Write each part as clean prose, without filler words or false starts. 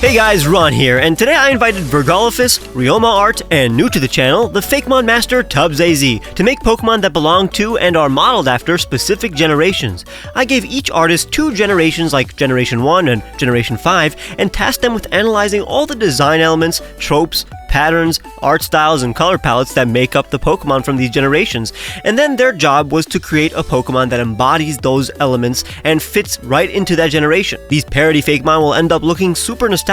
Hey guys, Ron here, and today I invited Virgolophus, Ryoma Art, and new to the channel, the Fakemon master Tubbs AZ, to make Pokemon that belong to and are modeled after specific generations. I gave each artist 2 generations like Generation 1 and Generation 5, and tasked them with analyzing all the design elements, tropes, patterns, art styles, and color palettes that make up the Pokemon from these generations, and then their job was to create a Pokemon that embodies those elements and fits right into that generation. These parody Fakemon will end up looking super nostalgic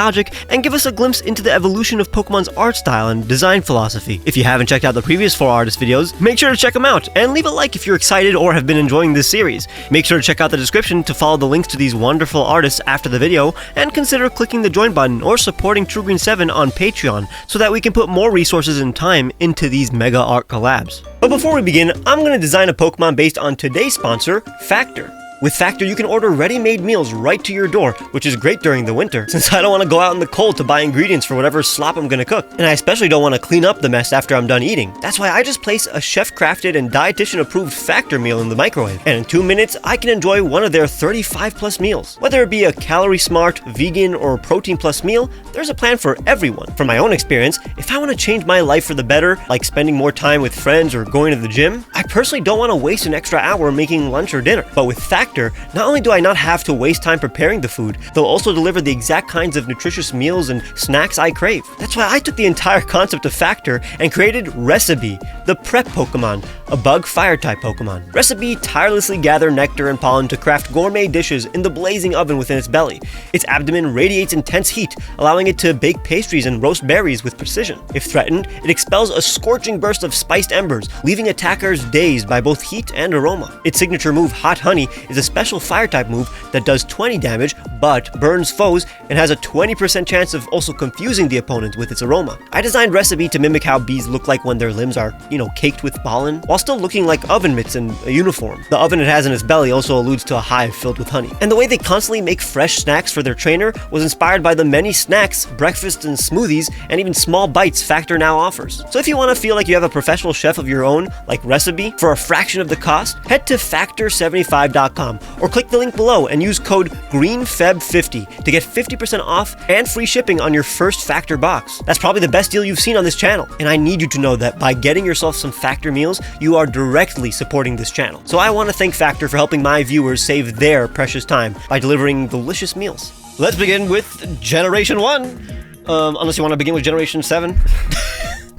and give us a glimpse into the evolution of Pokemon's art style and design philosophy. If you haven't checked out the previous 4 artist videos, make sure to check them out, and leave a like if you're excited or have been enjoying this series. Make sure to check out the description to follow the links to these wonderful artists after the video, and consider clicking the join button or supporting TrueGreen7 on Patreon so that we can put more resources and time into these mega art collabs. But before we begin, I'm going to design a Pokemon based on today's sponsor, Factor. With Factor, you can order ready-made meals right to your door, which is great during the winter, since I don't want to go out in the cold to buy ingredients for whatever slop I'm gonna cook. And I especially don't want to clean up the mess after I'm done eating. That's why I just place a chef-crafted and dietitian-approved Factor meal in the microwave. And in 2 minutes, I can enjoy one of their 35-plus meals. Whether it be a calorie-smart, vegan, or protein-plus meal, there's a plan for everyone. From my own experience, if I want to change my life for the better, like spending more time with friends or going to the gym, I personally don't want to waste an extra hour making lunch or dinner. But with Factor, not only do I not have to waste time preparing the food, they'll also deliver the exact kinds of nutritious meals and snacks I crave. That's why I took the entire concept of Factor and created Recipe, the prep Pokemon, a bug fire-type Pokemon. Recipe tirelessly gather nectar and pollen to craft gourmet dishes in the blazing oven within its belly. Its abdomen radiates intense heat, allowing it to bake pastries and roast berries with precision. If threatened, it expels a scorching burst of spiced embers, leaving attackers dazed by both heat and aroma. Its signature move, Hot Honey, is a special fire-type move that does 20 damage, but burns foes and has a 20% chance of also confusing the opponent with its aroma. I designed Recipe to mimic how bees look like when their limbs are, caked with pollen, while still looking like oven mitts in a uniform. The oven it has in its belly also alludes to a hive filled with honey. And the way they constantly make fresh snacks for their trainer was inspired by the many snacks, breakfasts, and smoothies, and even small bites Factor now offers. So if you want to feel like you have a professional chef of your own, like Recipe, for a fraction of the cost, head to factor75.com or click the link below and use code GREENFEB50 to get 50% off and free shipping on your first Factor box. That's probably the best deal you've seen on this channel, and I need you to know that by getting yourself some Factor meals, you are directly supporting this channel. So I want to thank Factor for helping my viewers save their precious time by delivering delicious meals. Let's begin with Generation 1. Unless you want to begin with Generation 7.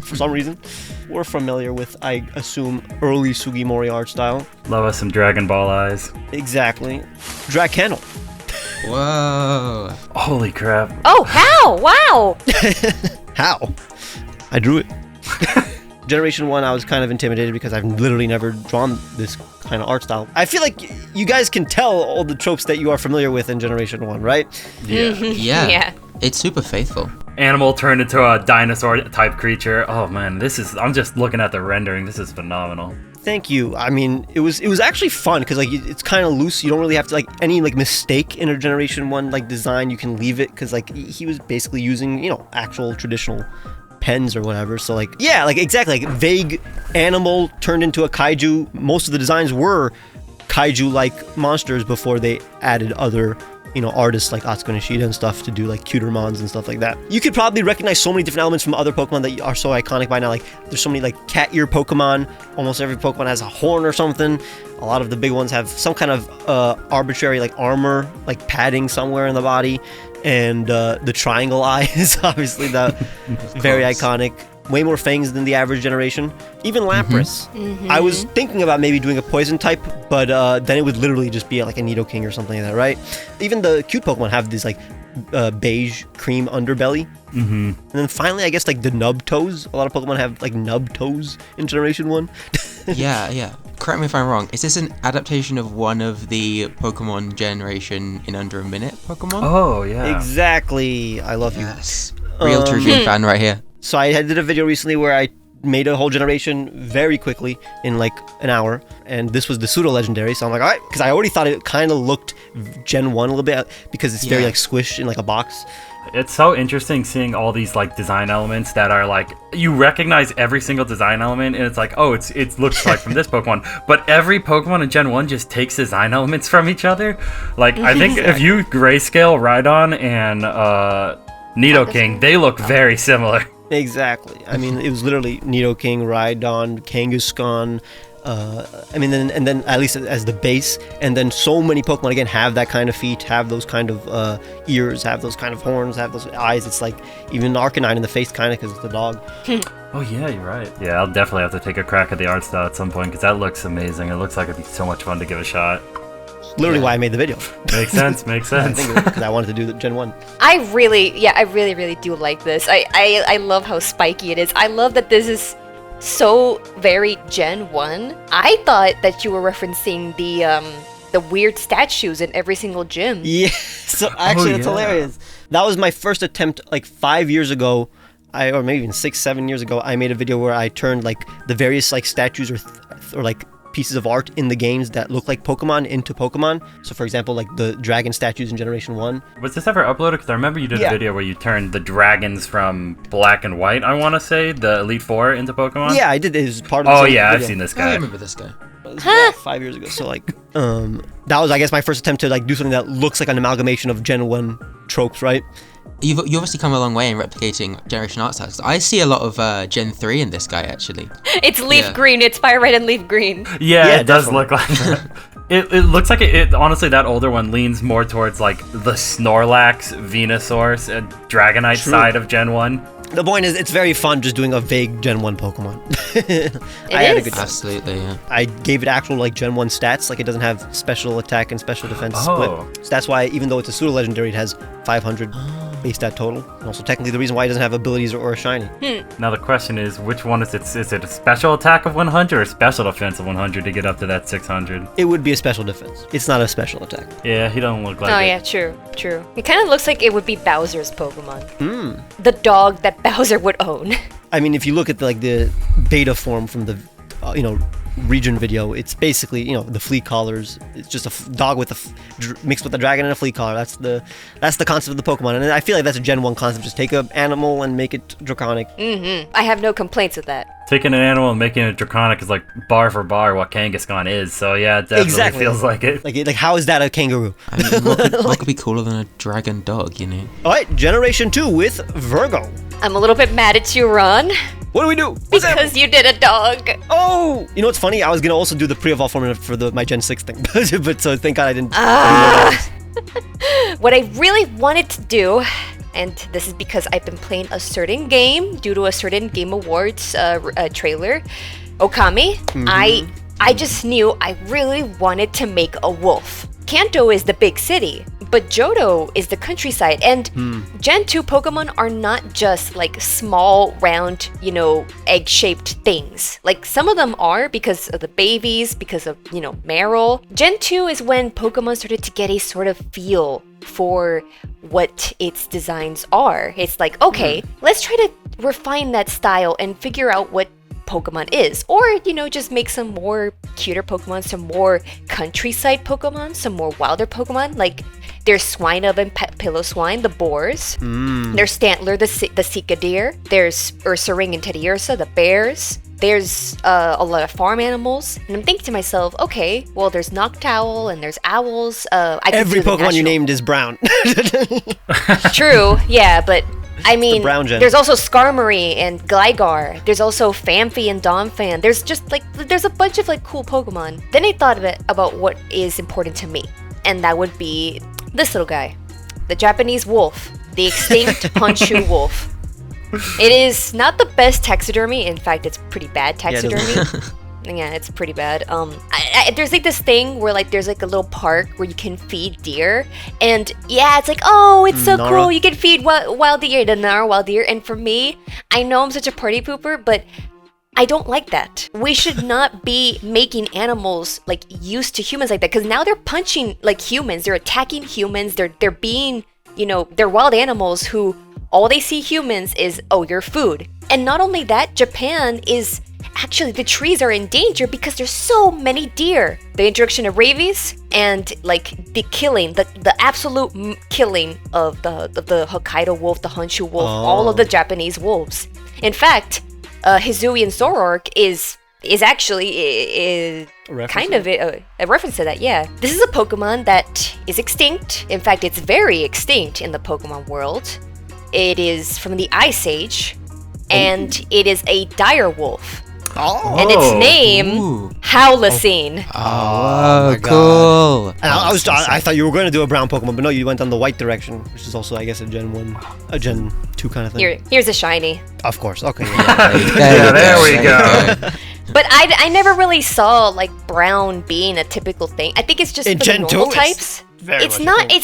For some reason. We're familiar with, I assume, early Sugimori art style. Love us some Dragon Ball eyes. Exactly. Drakennel. Whoa. Holy crap. Oh, how? Wow. How? I drew it. Generation 1, I was kind of intimidated because I've literally never drawn this kind of art style. I feel like you guys can tell all the tropes that you are familiar with in Generation 1, right? Yeah. Yeah. It's super faithful. Animal turned into a dinosaur type creature. Oh man, I'm just looking at the rendering. This is phenomenal. Thank you. I mean, it was actually fun because it's kind of loose. You don't really have to any mistake in a Generation 1 design. You can leave it because he was basically using actual traditional pens or whatever. So exactly, vague animal turned into a kaiju. Most of the designs were kaiju-like monsters before they added other artists like Atsuko Nishida and stuff to do cuter mons and stuff like that. You could probably recognize so many different elements from other Pokemon that are so iconic by now. There's so many cat ear Pokemon. Almost every Pokemon has a horn or something. A lot of the big ones have some kind of arbitrary armor, padding somewhere in the body. And the triangle eye is obviously the very iconic. Way more fangs than the average generation. Even Lapras. Mm-hmm. I was thinking about maybe doing a poison type, but then it would literally just be a Nidoking or something like that, right? Even the cute Pokemon have this beige cream underbelly. Mm-hmm. And then finally, I guess the nub toes. A lot of Pokemon have nub toes in Generation 1. Yeah. Correct me if I'm wrong. Is this an adaptation of one of the Pokemon generation in under a minute Pokemon? Oh, yeah. Exactly. I love you. Yes. Real true fan right here. So I did a video recently where I made a whole generation very quickly in an hour, and this was the pseudo legendary. So I'm like, all right, because I already thought it kind of looked Gen 1 a little bit because it's very squished in a box. It's so interesting seeing all these design elements that are you recognize every single design element, and it's oh, it looks like from this Pokemon, but every Pokemon in Gen 1 just takes design elements from each other. I think if you grayscale Rhydon and Nidoking, they look very similar. Exactly. I mean, it was literally Nidoking, Rhydon, Kangaskhan. And then at least as the base, and then so many Pokemon again have that kind of feet, have those kind of ears, have those kind of horns, have those eyes. It's like even Arcanine in the face, kind of, because it's the dog. Oh yeah, you're right. Yeah, I'll definitely have to take a crack at the art style at some point because that looks amazing. It looks like it'd be so much fun to give a shot. Literally why I made the video. Makes sense. Makes I sense. think because I wanted to do the Gen 1. I really do like this. I love how spiky it is. I love that this is so very Gen 1. I thought that you were referencing the weird statues in every single gym. Yeah, so actually that's hilarious. That was my first attempt like 5 years ago. Or maybe even 6-7 years ago, I made a video where I turned like the various like statues or like pieces of art in the games that look like Pokemon into Pokemon. So for example, like the dragon statues in Generation 1. Was this ever uploaded? Because I remember you did a video where you turned the dragons from black and white, I want to say, the Elite Four into Pokemon? Yeah, I did. It was part of the Oh same yeah, video. I've seen this I guy. remember this guy. It was about 5 years ago. So like, that was I guess my first attempt to like do something that looks like an amalgamation of Gen 1 tropes, right? You obviously come a long way in replicating Generation art styles. I see a lot of Gen 3 in this guy, actually. It's leaf Yeah. green. It's fire red and leaf green. Yeah, it does definitely. look like that. It looks like it honestly, that older one leans more towards like the Snorlax, Venusaur, and Dragonite True. side of Gen 1. The point is, it's very fun just doing a vague Gen 1 Pokemon. I had a is. good time. Absolutely, yeah. I gave it actual like Gen 1 stats, like it doesn't have special attack and special defense Oh. split. So that's why even though it's a pseudo legendary, it has 500 base stat total. And also technically the reason why it doesn't have abilities or a shiny. Now the question is, which one is it? Is it a special attack of 100 or special defense of 100 to get up to that 600? It would be a special defense. It's not a special attack. Yeah, he doesn't look like Oh it. yeah, true. It kind of looks like it would be Bowser's Pokemon. Hmm. The dog that Bowser would own. I mean, if you look at the beta form from the region video, it's basically the flea collars. It's just a dog with mixed with a dragon and a flea collar. That's the concept of the Pokemon, and I feel like that's a Gen 1 concept. Just take an animal and make it draconic. I have no complaints with that. Taking an animal and making it draconic is like bar for bar what Kangaskhan is. So yeah, it definitely Exactly. feels like it. Like how is that a kangaroo? I mean, what could be cooler than a dragon dog, you know? All right, Generation 2 with Virgo. I'm a little bit mad at you, Ron, What do we do? What's that? because you did a dog. Oh, you know what's funny? I was gonna also do the pre-evolve formula for my Gen 6 thing, but so thank God I didn't. What I really wanted to do, and this is because I've been playing a certain game due to a certain Game Awards trailer, Okami. I just knew I really wanted to make a wolf. Kanto is the big city, but Johto is the countryside, and Gen 2 Pokemon are not just like small, round, egg-shaped things. Like some of them are because of the babies, because of, Meryl. Gen 2 is when Pokemon started to get a sort of feel for what its designs are. It's like, okay, let's try to refine that style and figure out what Pokemon is, or just make some more cuter Pokemon, some more countryside Pokemon, some more wilder Pokemon. Like there's Swinub and Pillow-Swine, the boars. There's Stantler, the Sika deer. There's Ursaring and Teddiursa, the bears. There's a lot of farm animals, and I'm thinking to myself, okay, well, there's Noctowl and there's owls. I could Every do the Pokemon you national- named is brown. True, yeah, but I mean, brown gen. there's also Skarmory and Gligar. There's also Phanpy and Donphan. There's just there's a bunch of cool Pokemon. Then I thought about what is important to me, and that would be this little guy, the Japanese wolf, the extinct Honshu wolf. It is not the best taxidermy. In fact, it's pretty bad taxidermy. Yeah, it's pretty bad. There's this thing where there's a little park where you can feed deer, and yeah, it's oh, it's so Nara. cool. You can feed wild deer, the Nara wild deer. And for me, I know I'm such a party pooper, but I don't like that. We should not be making animals used to humans like that, because now they're punching humans. They're attacking humans. They're being, they're wild animals who all they see humans is, oh, you're food. And not only that, Japan is actually, the trees are in danger because there's so many deer. The introduction of rabies and the killing, the absolute killing of the Hokkaido wolf, the Honshu wolf, all of the Japanese wolves. In fact, Hizui and Zoroark is actually kind of a reference to that. Yeah, this is a Pokemon that is extinct. In fact, it's very extinct in the Pokemon world. It is from the Ice Age, and it is a dire wolf. Oh. And its name, Ooh. Howlacine. Oh, my God. cool. And I thought you were going to do a brown Pokemon, but no, you went on the white direction, which is also, I guess, a Gen 1, a Gen 2 kind of thing. Here's a shiny. Of course, okay. There we go. But I never really saw like brown being a typical thing. I think it's just In for Gen the 2, normal it's types. very It's much not. a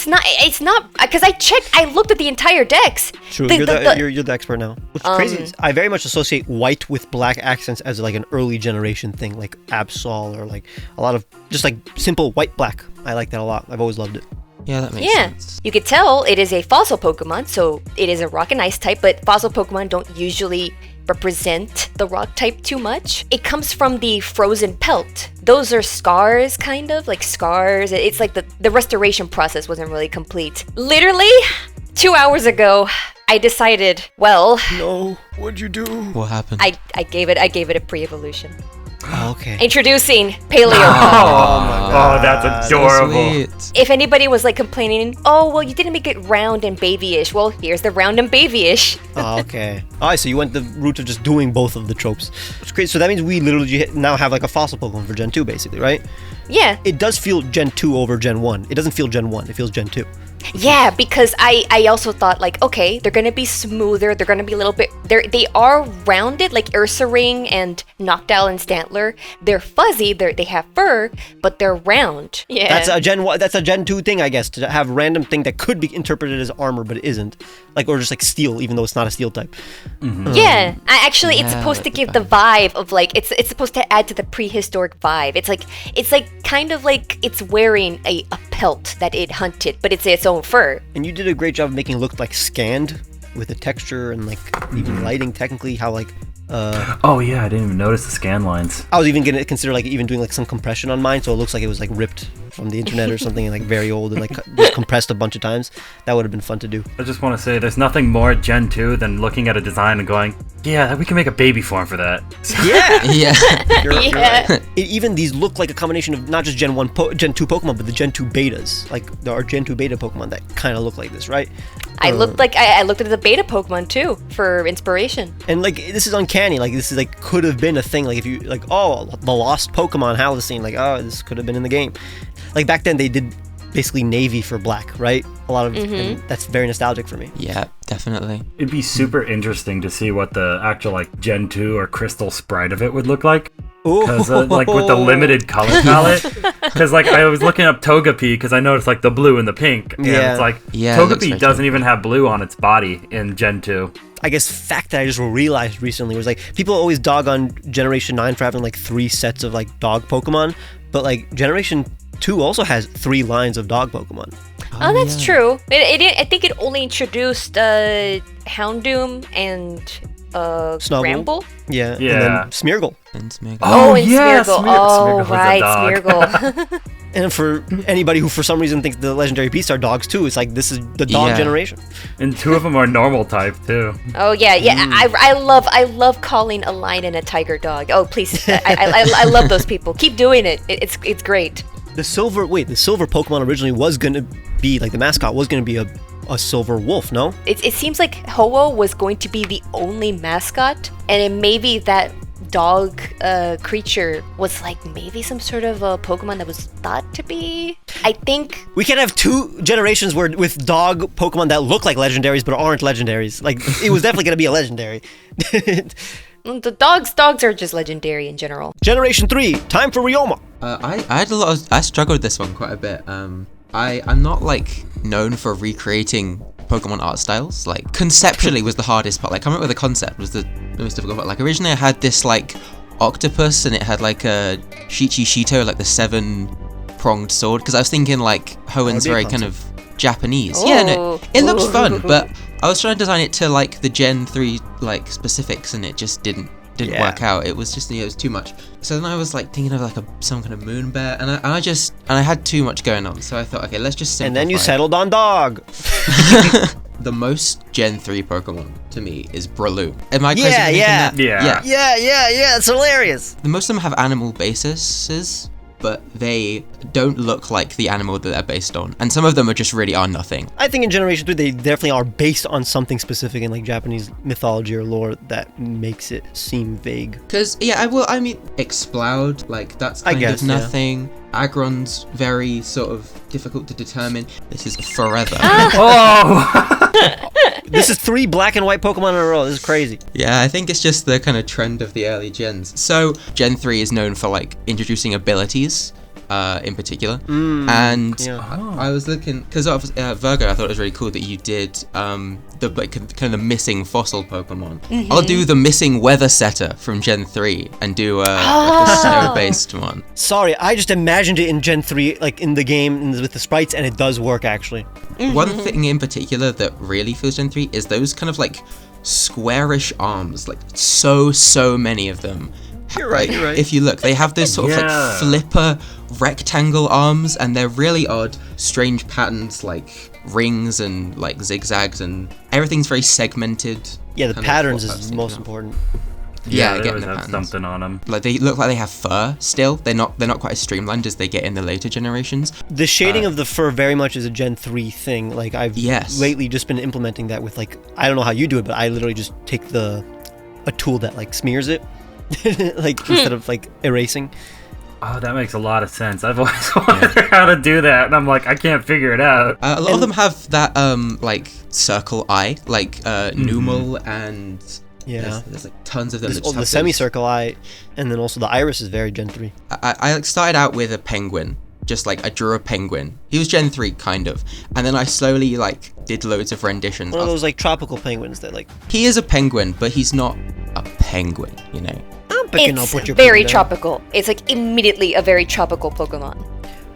It's not. Because I looked at the entire decks. True, The- you're the expert now. What's crazy is I very much associate white with black accents as like an early generation thing, like Absol or like a lot of just like simple white-black. I like that a lot. I've always loved it. Yeah, that makes Yeah, sense. you could tell it is a fossil Pokemon, so it is a rock and ice type, but fossil Pokemon don't usually represent the rock type too much. It comes from the frozen pelt. Those are scars, kind of, like scars. It's like the restoration process wasn't really complete. Literally, 2 hours ago, I decided, well, No, what'd you do? What happened? I gave it a pre-evolution. Oh, okay. Introducing Paleo. Oh, that's adorable. Sweet. If anybody was like complaining, oh, well, you didn't make it round and babyish. Well, here's the round and babyish. Oh, okay. Alright, so you went the route of just doing both of the tropes. It's great. So that means we literally now have like a fossil Pokemon for Gen 2, basically, right? Yeah. It does feel Gen 2 over Gen 1. It doesn't feel Gen 1. It feels Gen 2. Yeah, because I also thought like, okay, they're gonna be smoother, they're gonna be a little bit they are rounded like Ursaring and Noctowl and Stantler. They're fuzzy, they have fur, but they're round. Yeah. That's a Gen 1. That's a Gen 2 thing, I guess, to have random thing that could be interpreted as armor, but it isn't. Like, or just like steel, even though it's not a steel type. Yeah, actually, it's Yeah, supposed to like give the the vibe of like it's supposed to add to the prehistoric vibe. It's like kind of like it's wearing a pelt that it hunted, but it's its own fur. And you did a great job of making it look like scanned with the texture and like even lighting. Technically, how like Oh yeah, I didn't even notice the scan lines. I was even gonna consider like even doing like some compression on mine, so it looks like it was like ripped from the internet or something and like very old and like just compressed a bunch of times. That would have been fun to do. I just want to say, there's nothing more Gen 2 than looking at a design and going, yeah, we can make a baby form for that. Yeah. Yeah. You're Yeah. right. Even these look like a combination of not just Gen 1, Gen 2 Pokemon, but the Gen 2 betas. Like there are Gen 2 beta Pokemon that kind of look like this, right? I looked at the beta Pokemon too for inspiration. And like this is uncanny. Like this is like could have been a thing. Like if you like, oh, the lost Pokemon Howlacine. Like, oh, this could have been in the game. Like back then they did basically navy for black, right? A lot of and that's very nostalgic for me. Yeah, definitely. It'd be super interesting to see what the actual like Gen 2 or crystal sprite of it would look like. Because like with the limited color palette, because like I was looking up Togepi because I noticed like the blue and the pink, and Yeah. it's like Yeah, it looks Togepi very doesn't even have blue on its body in Gen 2. I guess fact that I just realized recently was like people always dog on Generation 9 for having like 3 sets of like dog Pokemon, but like Generation 2 also has 3 lines of dog Pokemon. Oh, that's yeah. true. I think it only introduced Houndoom and Snubbull. Bramble. Yeah. Yeah. And then Smeargle. And Smeargle. Oh, and yeah, Smeargle. Smeargle was a right, dog. Smeargle. And for anybody who for some reason thinks the legendary beasts are dogs too, it's like this is the dog Yeah. generation. And 2 of them are normal type too. Oh yeah. I love calling a lion and a tiger dog. Oh please, I love those people. Keep doing it. It's great. The silver Pokemon originally was gonna be like the mascot was gonna be a silver wolf, no? It seems like Ho-Oh was going to be the only mascot, and it maybe that dog creature was like maybe some sort of a Pokemon that was thought to be. I think We can't have 2 generations with dog Pokemon that look like legendaries but aren't legendaries. Like it was definitely gonna be a legendary. the dogs are just legendary in general. Generation 3, time for Ryoma. I had a lot of, I struggled with this one quite a bit. I'm not like known for recreating Pokemon art styles. Like conceptually was the hardest part. Like coming up with a concept was the most difficult part. Like originally I had this like octopus and it had like a Shichi Shito, like the 7-pronged sword, because I was thinking like Hoen's be a very kind of Japanese. Oh. Yeah, no, it looks fun, Ooh. but I was trying to design it to like the Gen 3 like specifics and it just didn't Yeah. work out. It was just, it was too much. So then I was like thinking of like some kind of moon bear, and I had too much going on. So I thought, okay, let's just simplify. And then you it. settled on dog. The most Gen 3 Pokemon to me is Breloom. Am I crazy Yeah, for thinking yeah. that? Yeah. Yeah, it's hilarious. Most of them have animal bases. but they don't look like the animal that they're based on. And some of them just really are nothing. I think in Generation 3, they definitely are based on something specific in like Japanese mythology or lore that makes it seem vague. Because, yeah, I mean, Exploud, like, that's kind of nothing. Yeah. Agron's very sort of difficult to determine. This is Forever. Oh! This is 3 black and white Pokemon in a row. This is crazy. Yeah, I think it's just the kind of trend of the early gens. So, Gen 3 is known for, like, introducing abilities. In particular, and I was looking because of Virgo. I thought it was really cool that you did the like kind of the missing fossil Pokemon. I'll do the missing weather setter from Gen 3 and do like a snow-based one. Sorry, I just imagined it in Gen 3, like in the game with the sprites, and it does work actually. One thing in particular that really feels Gen 3 is those kind of like squarish arms, like so many of them. You're right. If you look, they have those sort of like flipper rectangle arms, and they're really odd, strange patterns like rings and like zigzags, and everything's very segmented. Yeah, the patterns is most important. Yeah, they getting always the have patterns. something on them. Like they look like they have fur still. They're not quite as streamlined as they get in the later generations. The shading of the fur very much is a Gen 3 thing. Like I've lately just been implementing that with like, I don't know how you do it, but I literally just take a tool that like smears it. Like instead of like erasing. Oh, that makes a lot of sense. I've always wondered how to do that, and I'm like, I can't figure it out. A lot of them have that like circle eye, like Numel and there's like tons of them. The semicircle eye, and then also the iris is very Gen 3. I like started out with a penguin. Just like I drew a penguin. He was Gen 3 kind of, and then I slowly like did loads of renditions. One of those like tropical penguins that like. He is a penguin, but he's not a penguin, you know. I'm picking up what you're very putting down. tropical. It's like immediately a very tropical Pokemon.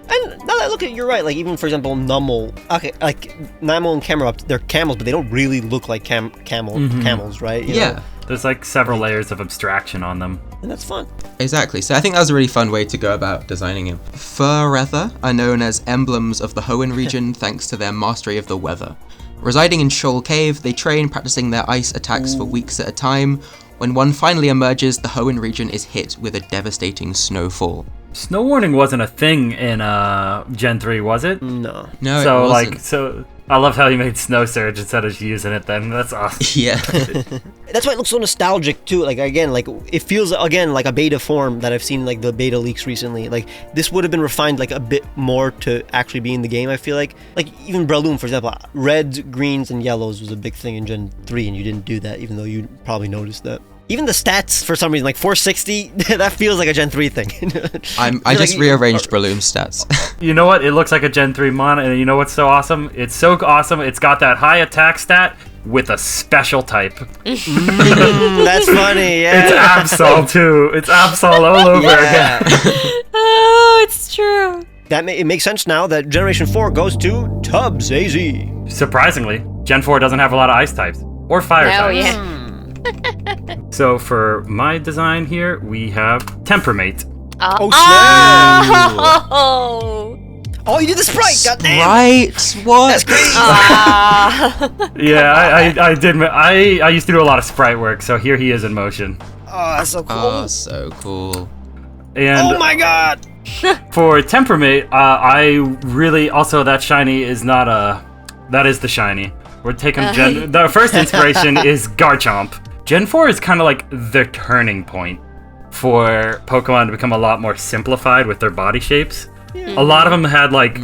And now that I look at it, you're right. Like even for example, Numel. Okay, like Numel and Camerupt, they're camels, but they don't really look like camels, right? You know? There's like several layers of abstraction on them. And that's fun. Exactly. So I think that was a really fun way to go about designing him. Forever are known as emblems of the Hoenn region thanks to their mastery of the weather. Residing in Shoal Cave, they train practicing their ice attacks for weeks at a time. When one finally emerges, the Hoenn region is hit with a devastating snowfall. Snow warning wasn't a thing in Gen 3, was it? No. No, so it wasn't. like so I love how you made Snow Surge instead of using it then. That's awesome. Yeah. That's why it looks so nostalgic too. Like again, like it feels again like a beta form that I've seen like the beta leaks recently. Like this would have been refined like a bit more to actually be in the game. I feel like even Breloom, for example, reds, greens, and yellows was a big thing in Gen 3, and you didn't do that, even though you probably noticed that. Even the stats, for some reason, like 460, that feels like a Gen 3 thing. I just rearranged Breloom's stats. You know what? It looks like a Gen 3 mon, and you know what's so awesome? It's so awesome. It's got that high attack stat with a special type. That's funny, yeah. It's Absol, too. It's Absol all over again. Oh, it's true. It makes sense now that Generation 4 goes to Tubbs AZ. Surprisingly, Gen 4 doesn't have a lot of ice types. Or fire types. Yeah. So for my design here, we have Tempermate. Oh, snap! Oh, you did the sprite, goddamn! Right? What? That's crazy! Yeah, I did. I used to do a lot of sprite work, so here he is in motion. Oh, that's so cool. Oh, so cool. And Oh my god! for Tempermate, I really also that shiny is not that is the shiny. We're taking the first inspiration is Garchomp. Gen 4 is kind of like the turning point for Pokemon to become a lot more simplified with their body shapes. A lot of them had like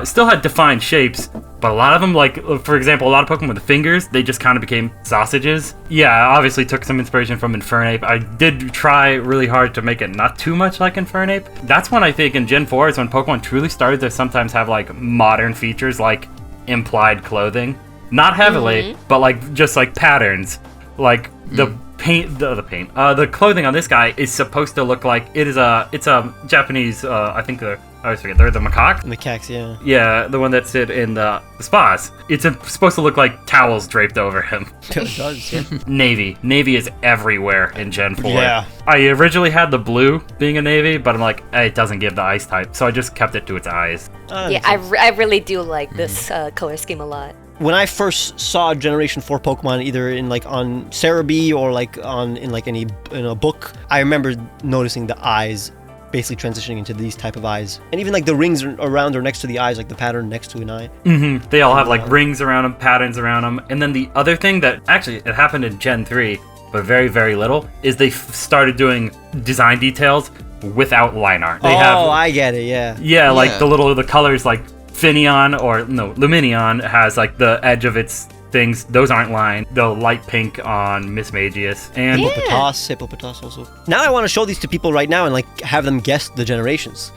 still had defined shapes, but a lot of them, like for example, a lot of Pokemon with fingers, they just kind of became sausages. Yeah, I obviously took some inspiration from Infernape. I did try really hard to make it not too much like Infernape. That's when I think in Gen 4 is when Pokemon truly started to sometimes have like modern features like implied clothing. Not heavily, but like just like patterns. Like the paint, the clothing on this guy is supposed to look like it's a Japanese. I think I always forget. They're the macaque. Macaques, yeah. Yeah, the one that sit in the spas. It's supposed to look like towels draped over him. It does, yeah. Navy is everywhere in Gen 4. Yeah. I originally had the blue being a navy, but I'm like, it doesn't give the ice type, so I just kept it to its eyes. Yeah, I really do like this color scheme a lot. When I first saw Generation 4 Pokemon, either in like on Cerebi or like in a book, I remember noticing the eyes basically transitioning into these type of eyes. And even like the rings around or next to the eyes, like the pattern next to an eye. Mm-hmm. They all have like rings around them, patterns around them. And then the other thing that actually it happened in Gen 3, but very, very little, is they started doing design details without line art. I get it, yeah. Yeah, like the colors like Luminion has like the edge of its things. Those aren't lined. The light pink on Miss Magius. And Hippopotas also. Now I want to show these to people right now and like have them guess the generations.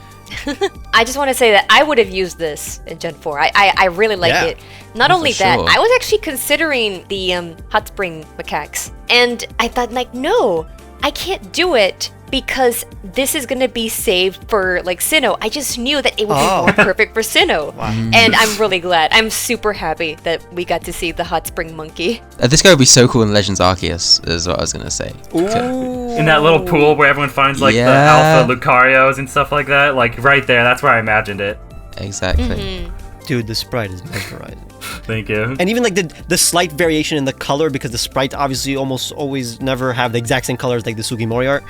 I just want to say that I would have used this in Gen 4. I really like it. Not only that, I was actually considering the hot spring macaques. And I thought, like, no, I can't do it because this is going to be saved for, like, Sinnoh. I just knew that it would be more perfect for Sinnoh. Wow. And I'm really glad. I'm super happy that we got to see the hot spring monkey. This guy would be so cool in Legends Arceus, is what I was going to say. Ooh. In that little pool where everyone finds, like, the alpha Lucarios and stuff like that. Like, right there, that's where I imagined it. Exactly. Dude, the sprite is mesmerizing. Thank you. And even like the slight variation in the color, because the sprite obviously almost always never have the exact same color as like the Sugimori art.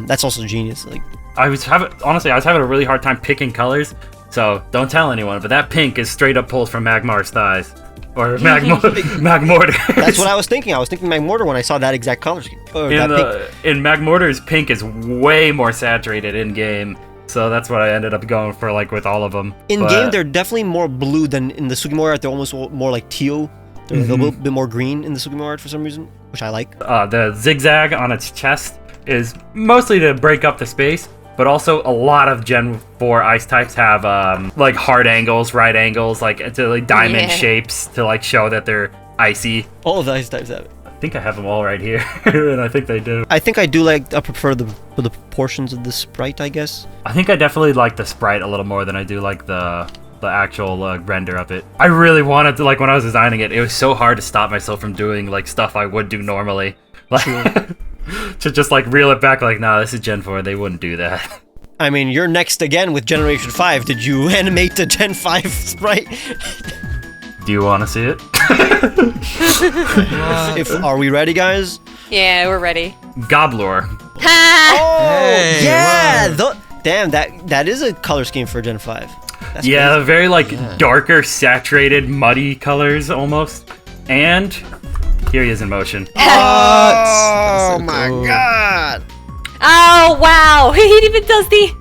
That's also genius. Like I was having a really hard time picking colors, so don't tell anyone. But that pink is straight up pulled from Magmar's thighs, or Magmortar. That's what I was thinking. I was thinking Magmortar when I saw that exact color scheme. In Magmortar's pink is way more saturated in game. So that's what I ended up going for, like, with all of them. In game, they're definitely more blue than in the Sugimori art. They're almost more like teal. They're like a little bit more green in the Sugimori art for some reason, which I like. The zigzag on its chest is mostly to break up the space, but also a lot of Gen 4 ice types have, like, hard angles, right angles, like, to, like, diamond shapes to, like, show that they're icy. All of the ice types have it. I think I have them all right here, and I think they do. I think I prefer the proportions of the sprite, I guess. I think I definitely like the sprite a little more than I do like the actual render of it. I really wanted to, like, when I was designing it, it was so hard to stop myself from doing, like, stuff I would do normally. Like, to just, like, reel it back, like, nah, this is Gen 4, they wouldn't do that. I mean, you're next again with Generation 5. Did you animate the Gen 5 sprite? Do you want to see it? Are we ready, guys? Yeah, we're ready. Goblor. Oh, yeah! Damn, that is a color scheme for Gen 5. That's crazy. Very, like, darker, saturated, muddy colors, almost. And here he is in motion. Oh, my God! Oh, wow! He even does the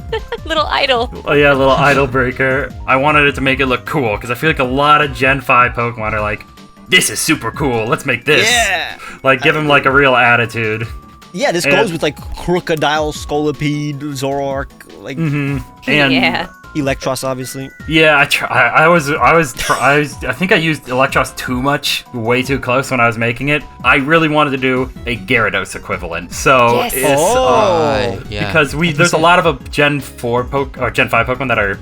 little idol. Oh yeah, little idol breaker. I wanted it to make it look cool, because I feel like a lot of Gen 5 Pokemon are like, this is super cool, let's make this. Yeah! Like, give him, like, a real attitude. Yeah, this goes with, like, Crocodile, Scolipede, Zoroark, like... And Electros, obviously. Yeah, I think I used Electros too much, way too close when I was making it. I really wanted to do a Gyarados equivalent. So it's because there's a lot of Gen 4 or Gen 5 Pokemon that are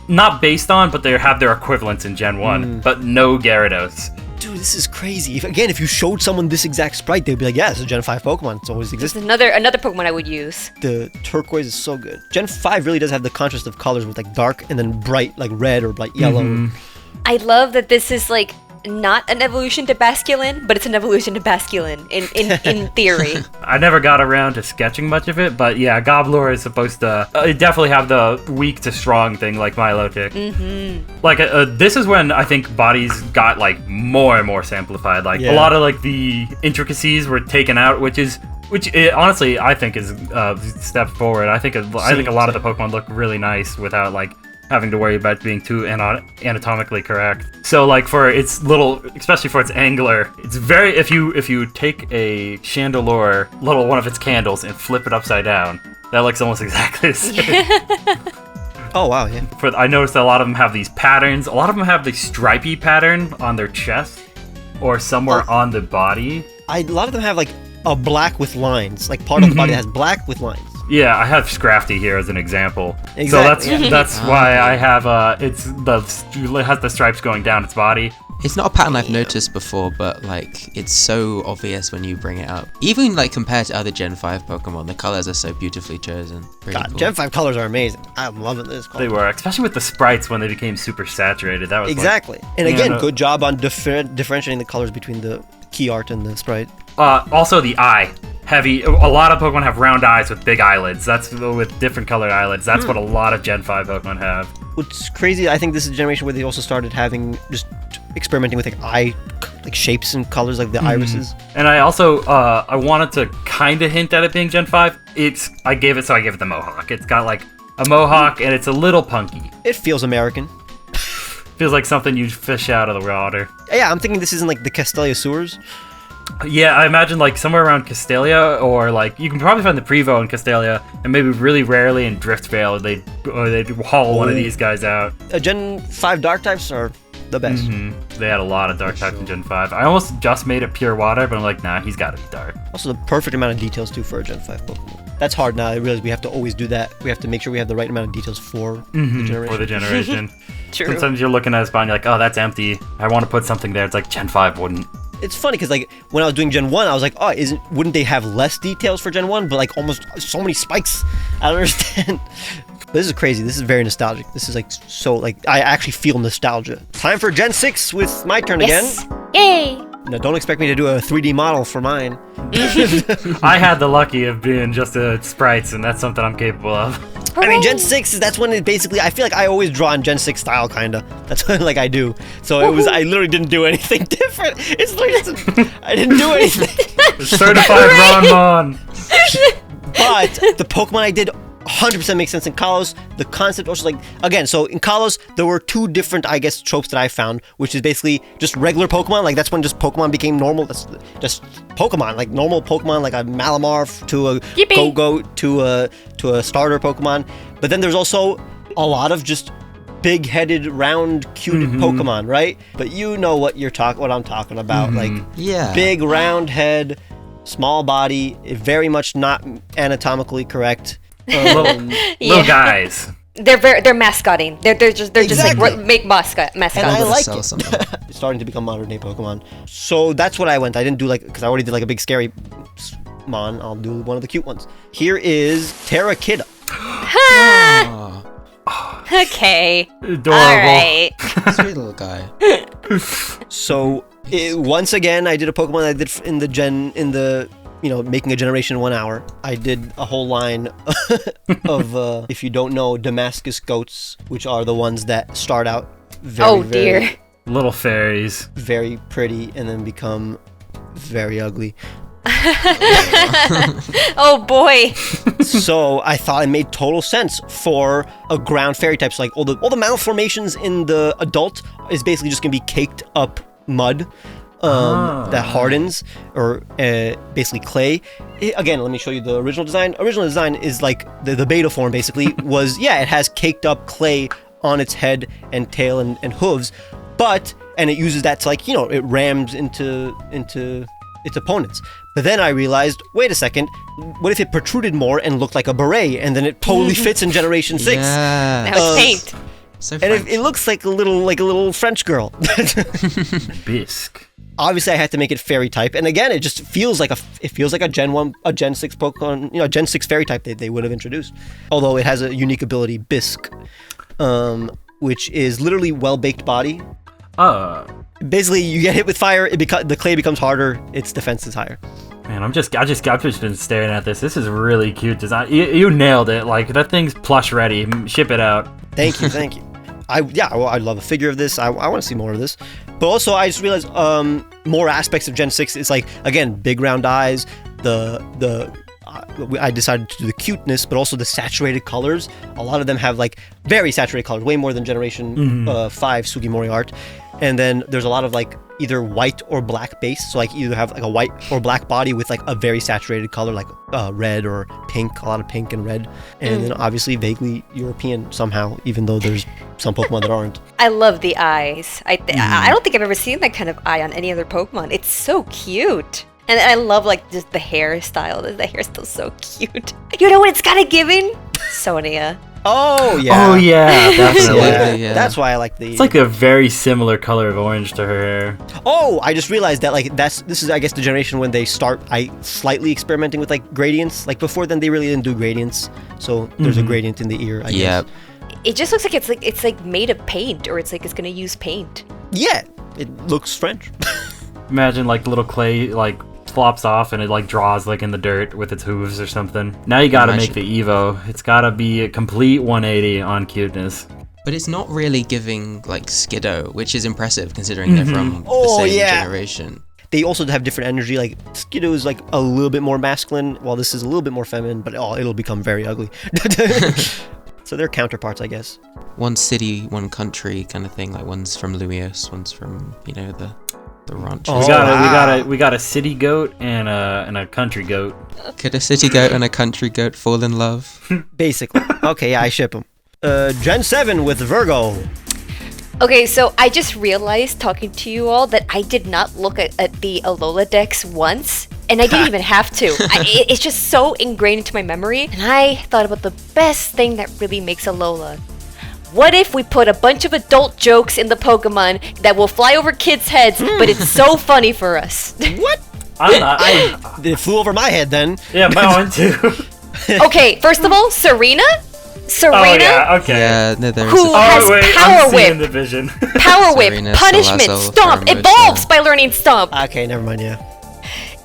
not based on, but they have their equivalents in Gen 1, but no Gyarados. Dude, this is crazy. If you showed someone this exact sprite, they'd be like, yeah, it's a Gen 5 Pokemon. It's always existed. It's another Pokemon I would use. The turquoise is so good. Gen 5 really does have the contrast of colors with, like, dark and then bright, like, red or, like, yellow. I love that this is, like, not an evolution to Basculin, but it's an evolution to Basculin in theory. I never got around to sketching much of it, but yeah, Goblor is supposed to definitely have the weak to strong thing like Milotic. Like, this is when I think bodies got, like, more and more simplified. Like, a lot of, like, the intricacies were taken out, which honestly I think is a step forward. I think a lot of the Pokemon look really nice without, like, having to worry about being too anatomically correct. So, like, for its little, especially for its angler, it's very, if you take a Chandelure, one of its candles, and flip it upside down, that looks almost exactly the same. Oh, wow, yeah. I noticed that a lot of them have these patterns. A lot of them have the stripy pattern on their chest or somewhere on the body. A lot of them have, like, a black with lines. Like, part of the body that has black with lines. Yeah, I have Scrafty here as an example. Exactly. So that's why I have it has the stripes going down its body. It's not a pattern I've noticed before, but, like, it's so obvious when you bring it up. Even, like, compared to other Gen 5 Pokemon, the colors are so beautifully chosen. Really cool. Gen 5 colors are amazing. I'm loving this color. They were, especially with the sprites when they became super saturated. That was exactly. And again, good job on differentiating the colors between the key art and the sprite. Also, the eye heavy. A lot of Pokemon have round eyes with big eyelids. That's with different colored eyelids. That's what a lot of Gen 5 Pokemon have. What's crazy, I think this is a generation where they also started having just experimenting with like shapes and colors, like the irises. And I also I wanted to kind of hint at it being Gen 5. I gave it the Mohawk. It's got like a Mohawk and it's a little punky. It feels American. Feels like something you'd fish out of the water. Yeah, I'm thinking this isn't like the Castelia sewers. Yeah, I imagine like somewhere around Castelia, or like you can probably find the Prevo in Castelia, and maybe really rarely in Driftvale they'd haul one of these guys out. Gen 5 dark types are the best. They had a lot of dark types in Gen 5. I almost just made it pure water, but I'm like, nah, he's got to be dark. Also the perfect amount of details too for a Gen 5 Pokemon. That's hard now. I realize we have to always do that. We have to make sure we have the right amount of details for the generation. For the generation. True. Sometimes you're looking at a spot and you're like, oh, that's empty. I want to put something there. It's like Gen 5 wouldn't. It's funny because like when I was doing Gen 1, I was like, oh, wouldn't they have less details for Gen 1? But like almost so many spikes. I don't understand. But this is crazy. This is very nostalgic. This is like so like I actually feel nostalgia. Time for Gen 6 with my turn Yes. again. Yay! Now don't expect me to do a 3D model for mine. I had the lucky of being just a sprites, and that's something I'm capable of. I mean, Gen 6, that's when it basically, I feel like I always draw in Gen 6 style, kinda. That's what like I do. So I literally didn't do anything different. It's literally, I didn't do anything. Certified Ronmon! But the Pokemon I did 100% makes sense in Kalos. The concept also, like, again, so in Kalos, there were two different, I guess, tropes that I found, which is basically just regular Pokemon. Like, that's when just Pokemon became normal. That's just Pokemon, like normal Pokemon, like a Malamar to a Yippee. Go-Go to a starter Pokemon. But then there's also a lot of just big-headed, round, cute Pokemon, right? But you know what I'm talking about. Like, Yeah. big, round head, small body, very much not anatomically correct. Little guys. They're mascotting. They're just Exactly. like make mascots. And I Gotta like sell it. something. It's starting to become modern day Pokemon. So that's what I went. I didn't do like, because I already did like a big scary mon. I'll do one of the cute ones. Here is Terrakida. Aw, Okay. Adorable. All right. sweet little guy. So once again, I did a Pokemon I did in the making a generation in 1 hour. I did a whole line of, if you don't know, Damascus goats, which are the ones that start out Oh dear. Little fairies. very pretty and then become very ugly. Oh boy. So I thought it made total sense for a ground fairy type. So like all the malformations in the adult is basically just gonna be caked up mud. That hardens, or basically clay. Again, let me show you the original design. Original design is like the beta form basically was, it has caked up clay on its head and tail and hooves, and it uses that to like, it rams into its opponents. But then I realized, wait a second, what if it protruded more and looked like a beret, and then it totally fits in Generation 6? Yeah. Now it's paint. So And French. it looks like a little French girl. Bisque. Obviously, I had to make it fairy type, and again, it just feels like a Gen 1, a Gen 6 Pokemon, a Gen 6 fairy type they would have introduced. Although it has a unique ability, Bisque, which is literally well-baked body. Basically, you get hit with fire, the clay becomes harder, its defense is higher. Man, I've just been staring at this. This is really cute design. You nailed it. Like, that thing's plush ready. Ship it out. Thank you. I love a figure of this. I want to see more of this. But also, I just realized more aspects of Gen 6. It's like, again, big round eyes, I decided to do the cuteness, but also the saturated colors. A lot of them have like very saturated colors, way more than Generation 5 Sugimori art. And then there's a lot of like either white or black base. So like either have like a white or black body with like a very saturated color, like red or pink, a lot of pink and red. And then obviously vaguely European somehow, even though there's some Pokemon that aren't. I love the eyes. I don't think I've ever seen that kind of eye on any other Pokemon. It's so cute. And I love like just the hairstyle. The hair's still so cute. You know what it's kind of giving? Sonia. Oh yeah. Oh yeah, definitely. Yeah. That's why I like the. It's like a very similar color of orange to her hair. Oh, I just realized that like this is I guess the generation when they start slightly experimenting with like gradients. Like before then they really didn't do gradients. So there's a gradient in the ear, I guess. It just looks like it's like made of paint, or it's gonna use paint. Yeah, it looks French. Imagine like little clay like flops off and it like draws like in the dirt with its hooves or something. Now you gotta make the Evo. It's gotta be a complete 180 on cuteness. But it's not really giving like Skiddo, which is impressive considering they're from the same generation. They also have different energy. Like Skiddo is like a little bit more masculine, while this is a little bit more feminine. But it'll become very ugly. So they're counterparts, I guess. One city, one country kind of thing. Like one's from Lumios, one's from the ranch. Oh, we got a city goat and a country goat. Could a city goat and a country goat fall in love? Basically. Okay, yeah, I ship them. Gen 7 with Virgo. Okay, so I just realized talking to you all that I did not look at the Alola decks once, and I didn't even have to. It's just so ingrained into my memory, and I thought about the best thing that really makes Alola. What if we put a bunch of adult jokes in the Pokemon that will fly over kids' heads, but it's so funny for us? What? It flew over my head then. Yeah, mine too. Okay, first of all, Serena, Oh, yeah, okay. Yeah, no, there is who a has Power I'm seeing Whip, the vision. Power Whip, Serena, Punishment, Salazzle, Stomp, Pheromosa. evolves by learning Stomp. Okay, never mind, yeah.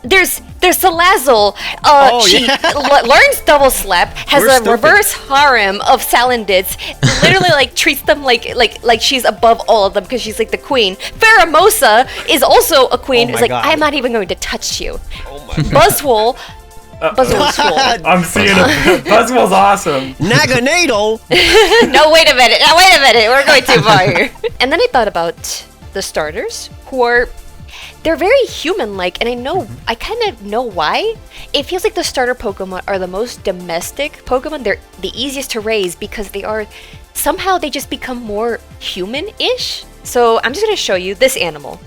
There's Salazzle. She learns Double Slap, has We're a stupid. reverse harem of Salandits. Literally, like treats them like she's above all of them because she's like the queen. Pheromosa is also a queen. Oh Who's my like, God. I'm not even going to touch you. Oh my god. Buzzwole. Buzzwole's I'm seeing it. Buzzwell's awesome. Naganado. No, wait a minute. We're going too far here. And then I thought about the starters, who are they're very human-like, and I kind of know why. It feels like the starter Pokemon are the most domestic Pokemon. They're the easiest to raise because they just become more human-ish. So I'm just gonna show you this animal,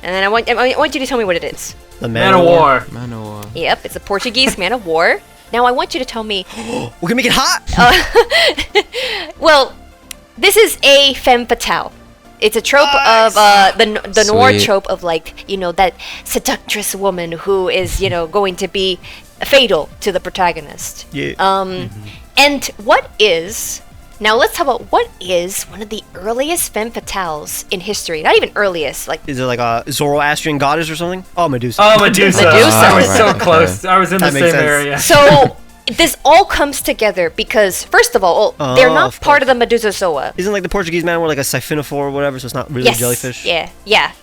and then I want you to tell me what it is. The Man of War. Manowar. Yep, it's a Portuguese man of war. Now I want you to tell me. We can make it hot. Well, this is a femme fatale. It's a trope of the noir Sweet. trope of that seductress woman who is going to be fatal to the protagonist. Yeah. And what is now? Let's talk about what is one of the earliest femme fatales in history. Not even earliest, like. Is it like a Zoroastrian goddess or something? Oh, Medusa. Oh, Medusa. I was so Right, close. I was in That the makes same sense. area. So this all comes together because first of all, they're Oh, not of part of the Medusazoa. Isn't like the Portuguese man were like a siphonophore or whatever, so it's not really Yes. a jellyfish? Yeah.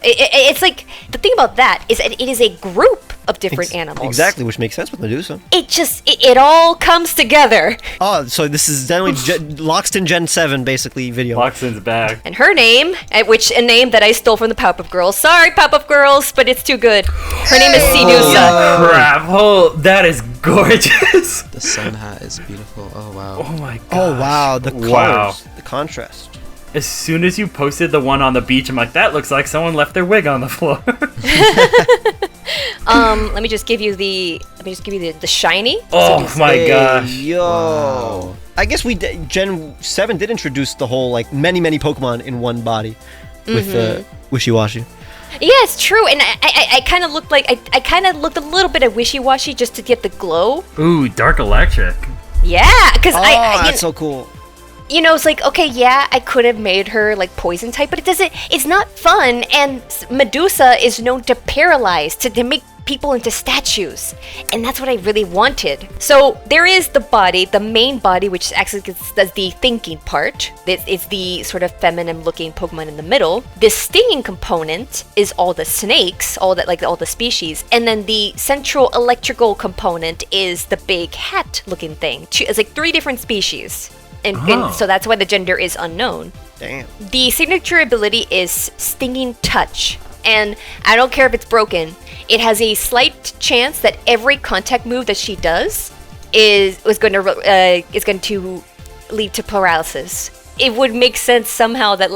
It's like the thing about that is that it is a group of different animals. Exactly, which makes sense with Medusa. It all comes together. Oh, so this is definitely Loxton Gen 7 basically video. Loxton's back. And her name, a name that I stole from the Powerpuff Girls. Sorry, Powerpuff Girls, but it's too good. Her name is Sinusa. Crap. Oh, that is gorgeous. The sun hat is beautiful. Oh wow. Oh my god. Oh wow, the colors, Wow. the contrast. As soon as you posted the one on the beach, I'm like, that looks like someone left their wig on the floor. Let me just give you the shiny. Oh my Hey, gosh. Yo. Wow. I guess Gen 7 did introduce the whole like many Pokemon in one body with Wishy-Washy. Yeah, it's true, and I kind of looked like I kind of looked a little bit of wishy-washy just to get the glow. Ooh, Dark Electric. Yeah, because Oh, that's so cool. it's like, okay, yeah, I could have made her like poison type, but it's not fun, and Medusa is known to paralyze, to make people into statues, and that's what I really wanted. So there is the main body, which actually does the thinking part. It's the sort of feminine looking Pokemon in the middle. The stinging component is all the snakes, all the species, and then the central electrical component is the big hat looking thing. It's like 3 different species. And so that's why the gender is unknown. Damn. The signature ability is Stinging Touch, and I don't care if it's broken. It has a slight chance that every contact move that she does is going to lead to paralysis. It would make sense somehow that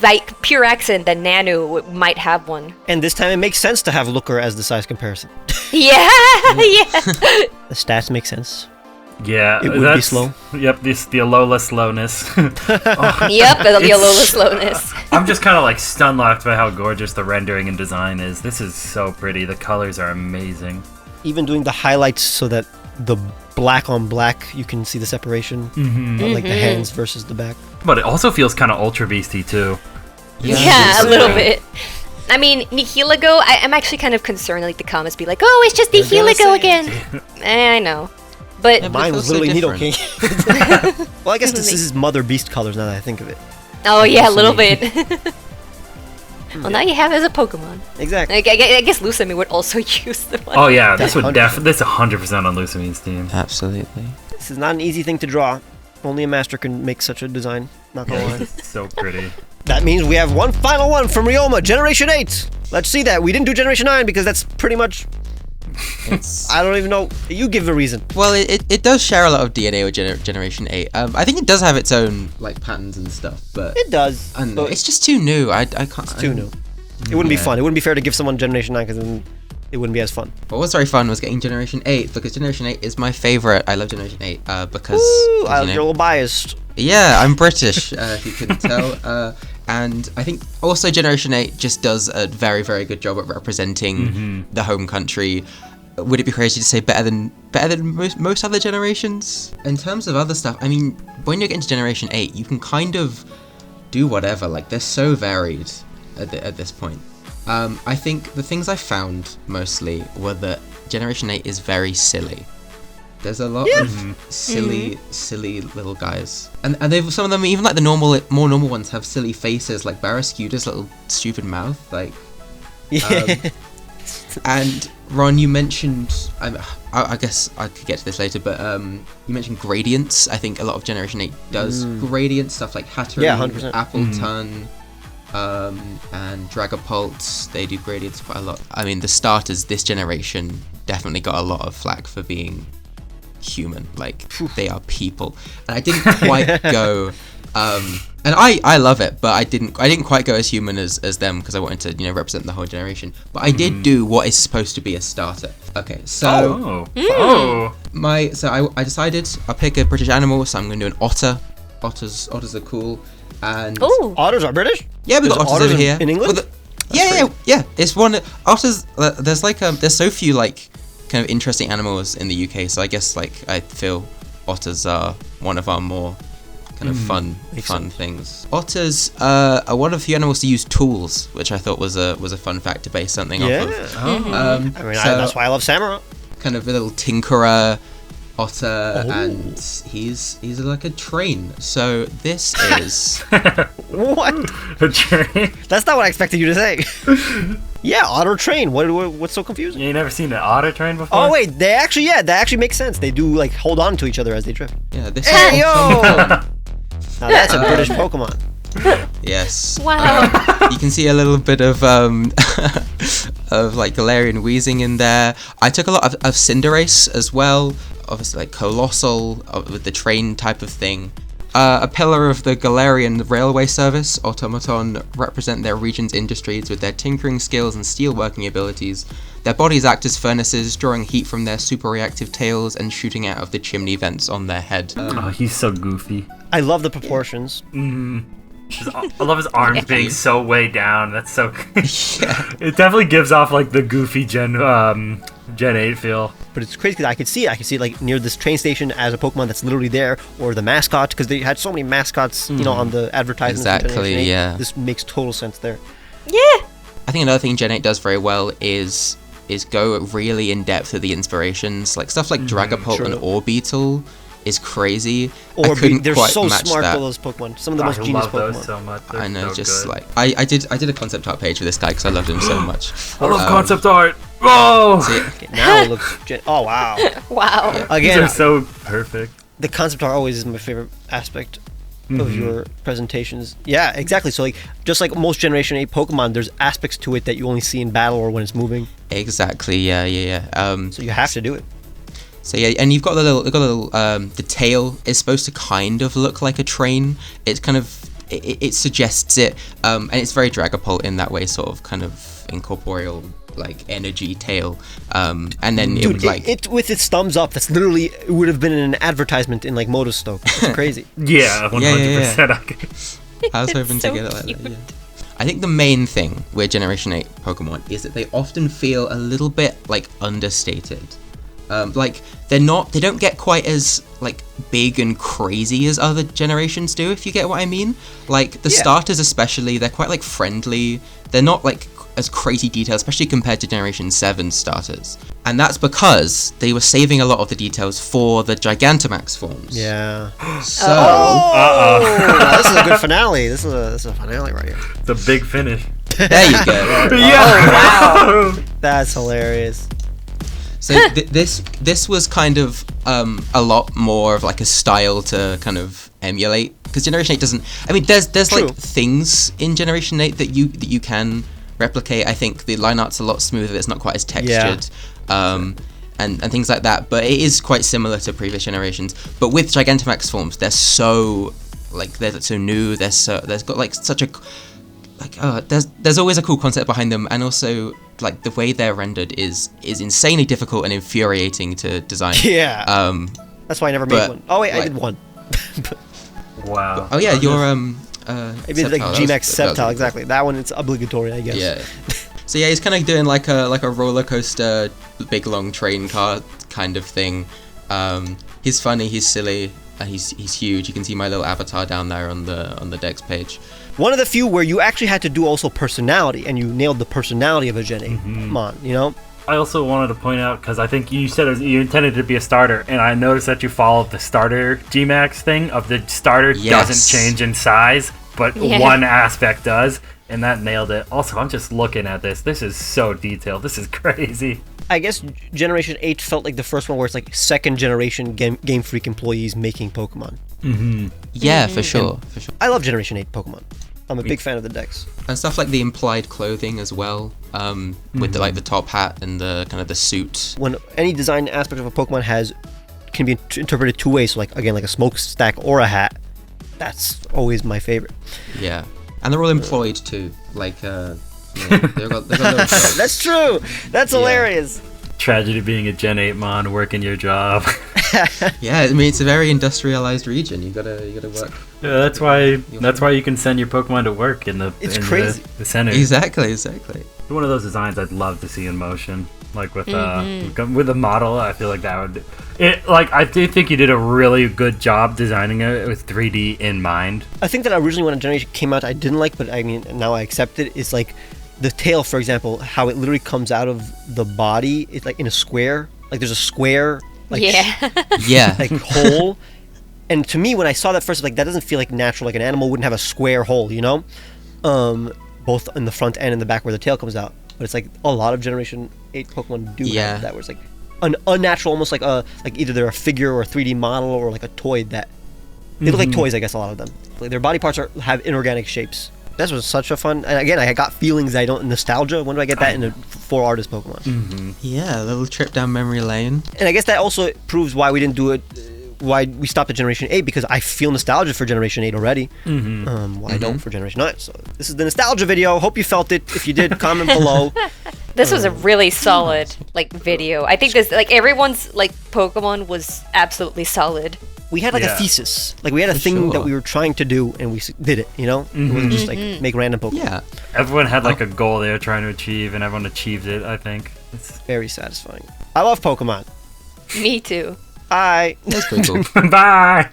by pure accident that Nanu might have one. And this time it makes sense to have Looker as the size comparison. Yeah. The stats make sense. Yeah, It would be slow. Yep, the Alola slowness. Yep, it'll be a Alola slowness. I'm just kind of like stun-locked by how gorgeous the rendering and design is. This is so pretty. The colors are amazing. Even doing the highlights so that the black on black, you can see the separation of like the hands versus the back. But it also feels kind of Ultra Beasty too. Yeah, a little bit. I mean, Nihilego, I'm actually kind of concerned, like, the comments be like, oh, it's just Nihilego again. I know. But Yeah, Mine it was feels so literally Nidoking. different. Well, I guess this is Mother Beast colors now that I think of it. oh yeah, a little bit. Well, now you have it as a Pokemon. Exactly. Like, I guess Lusami would also use the one. Oh yeah, this would 100%. this 100% on Lusamine's team. Absolutely. This is not an easy thing to draw. Only a master can make such a design. Not gonna lie. It's so pretty. That means we have one final one from Ryoma, Generation 8. Let's see that. We didn't do Generation 9 because that's pretty much... It's, I don't even know. You give a reason. well, it does share a lot of DNA with Generation 8. I think it does have its own like patterns and stuff, but It does. I don't know, but it's just too new. I can't. it's too new. It wouldn't be Yeah. fun. It wouldn't be fair to give someone Generation 9 because then it wouldn't be as fun. What was very fun was getting Generation 8 because Generation 8 is my favorite. I love Generation 8 because Ooh, you know, you're a little biased. yeah, I'm British if you couldn't tell. And I think also Generation 8 just does a very, very good job at representing the home country. Would it be crazy to say better than most other generations? In terms of other stuff, I mean, when you get into Generation 8, you can kind of do whatever. Like, they're so varied at this point. I think the things I found mostly were that Generation 8 is very silly. There's a lot of silly little guys, and they've some of them even like the more normal ones have silly faces, like Barrascuda's little stupid mouth, like. And Ron, you mentioned, I guess I could get to this later, but you mentioned gradients. I think a lot of Generation 8 does gradient stuff like Hatterene, Yeah, 100%. Appleton, and Dragapult. They do gradients quite a lot. I mean, the starters this generation definitely got a lot of flack for being human. Like, they are people. And I didn't quite go... and I love it, but I didn't quite go as human as them because I wanted to represent the whole generation. But I did do what is supposed to be a starter. Okay, so Oh. I decided I'll pick a British animal, so I'm going to do an otter. Otters are cool, and Ooh. Otters are British? yeah, we got There's otters over in- here in England? Well, yeah. It's one otters. There's like there's so few like kind of interesting animals in the UK, so I guess like I feel otters are one of our more kind of fun things. Otters are one of the few animals to use tools, which I thought was a fun fact to base something off of. I mean, that's why I love Samurott. Kind of a little tinkerer otter, and he's like a train. So this is What? A train? That's not what I expected you to say. Yeah, otter train. What's so confusing? You never seen an otter train before? Oh wait, that actually makes sense. They do like hold on to each other as they drift. yeah this Hey is yo! Now that's a British Pokemon. yes. Wow. You can see a little bit of of like Galarian wheezing in there. I took a lot of Cinderace as well, obviously like Colossal with the train type of thing. A pillar of the Galarian railway service, Automaton represent their region's industries with their tinkering skills and steelworking abilities. Their bodies act as furnaces, drawing heat from their super reactive tails and shooting out of the chimney vents on their head. Oh, he's so goofy. I love the proportions. I love his arms being so way down. That's so. Yeah. It definitely gives off like the goofy Gen 8 feel. But it's crazy because I could see it. I could see it like near this train station as a Pokemon that's literally there, or the mascot because they had so many mascots, on the advertisements. for Exactly, Generation 8. yeah. This makes total sense there. Yeah. I think another thing Gen 8 does very well is go really in depth with the inspirations. Like stuff like Dragapult and true. Orbeetle is crazy. I Or couldn't they're quite so match smart that. for those Pokemon. Some of the most I genius love Pokemon. those so much. They're I know, so just good. like I did a concept art page for this guy because I loved him so much. I love concept art. Oh, So, yeah, Okay, now it looks. Oh wow! Wow. these Again, are so perfect. the concept art always is my favorite aspect of Mm-hmm. your presentations. Yeah, exactly. So like, just like most Generation 8 Pokemon, there's aspects to it that you only see in battle or when it's moving. exactly. Yeah. So you have to do it. So yeah, and you've got the little the tail is supposed to kind of look like a train. It's kind of it suggests it, and it's very Dragapult in that way, sort of kind of incorporeal like energy tail. And then it Dude, would like it with its thumbs up, that's literally, it would have been in an advertisement in like Motostoke. It's crazy. Yeah, 100%. I was hoping so to get it like cute. that. Yeah. I think the main thing with Generation 8 Pokemon is that they often feel a little bit like understated. Like they don't get quite as like big and crazy as other generations do, if you get what I mean. Like the Yeah. starters especially, they're quite like friendly. They're not like as crazy detailed, especially compared to Generation 7 starters. And that's because they were saving a lot of the details for the Gigantamax forms. Yeah. So Oh, this is a good finale. This is a finale right here. The big finish. there you go. Yeah. That's hilarious. So this was kind of a lot more of like a style to kind of emulate, because Generation 8 doesn't. I mean, there's True. like things in Generation 8 that you can replicate. I think the line art's a lot smoother. It's not quite as textured. And things like that, but it is quite similar to previous generations. But with Gigantamax forms, they're so new. There's got like such a there's always a cool concept behind them, and also like the way they're rendered is insanely difficult and infuriating to design. Yeah. That's why I never made but, one. Oh wait, I like- did one. Wow. Oh yeah, your I made like Sceptile, Gmax that was Sceptile, exactly. That one, it's obligatory, I guess. Yeah. So yeah, he's kind of doing like a roller coaster, big long train car kind of thing. He's funny, he's silly, and he's huge. You can see my little avatar down there on the Dex page. One of the few where you actually had to do also personality, and you nailed the personality of a Gen 8 mon, you know? I also wanted to point out, because I think you said you intended to be a starter, and I noticed that you followed the starter Gmax thing of the starter Yes. doesn't change in size, but Yeah. one aspect does, and that nailed it. Also, I'm just looking at this. This is so detailed. This is crazy. I guess Generation 8 felt like the first one where it's like second generation Game Freak employees making Pokemon. Yeah, for sure. I love Generation 8 Pokemon. I'm a big fan of the Dex. And stuff like the implied clothing as well, with the top hat and the kind of the suit. When any design aspect of a Pokemon can be interpreted two ways, so like again, like a smokestack or a hat, that's always my favorite. Yeah, and they're all employed too. Like, they've got little jobs. That's true. That's hilarious. Tragedy being a Gen 8 mon, working your job. Yeah, I mean it's a very industrialized region. You gotta work. Yeah, that's why you can send your Pokemon to work in the crazy. the center. Exactly. One of those designs I'd love to see in motion, like with a model. I feel like that would. I do think you did a really good job designing it with 3D in mind. I think that originally when a generation came out, I didn't like, but I mean now I accept it. It's like the tail, for example, how it literally comes out of the body. It's like in a square. Like there's a square. Like, Yeah. like hole. And to me, when I saw that first, like that doesn't feel like natural. Like an animal wouldn't have a square hole, you know, both in the front and in the back where the tail comes out. But it's like a lot of Generation 8 Pokemon do have that, where it's like an unnatural, almost like either they're a figure or a 3D model or like a toy that they look like toys. I guess a lot of them, like their body parts have inorganic shapes. This was such a fun, and again, I got feelings I don't nostalgia. When do I get that in a 4 artist Pokemon? Yeah, a little trip down memory lane. And I guess that also proves why we didn't do it, why we stopped at Generation 8, because I feel nostalgia for Generation 8 already. Why I don't for Generation 9. So this is the nostalgia video. Hope you felt it. If you did, comment below. This was a really solid video. I think this everyone's Pokemon was absolutely solid. We had a thesis. Like we had a thing that we were trying to do, and we did it, you know? It wasn't just make random Pokemon. Yeah. Everyone had a goal they were trying to achieve, and everyone achieved it. I think it's very satisfying. I love Pokemon. Me too. Bye. That's pretty cool. Bye.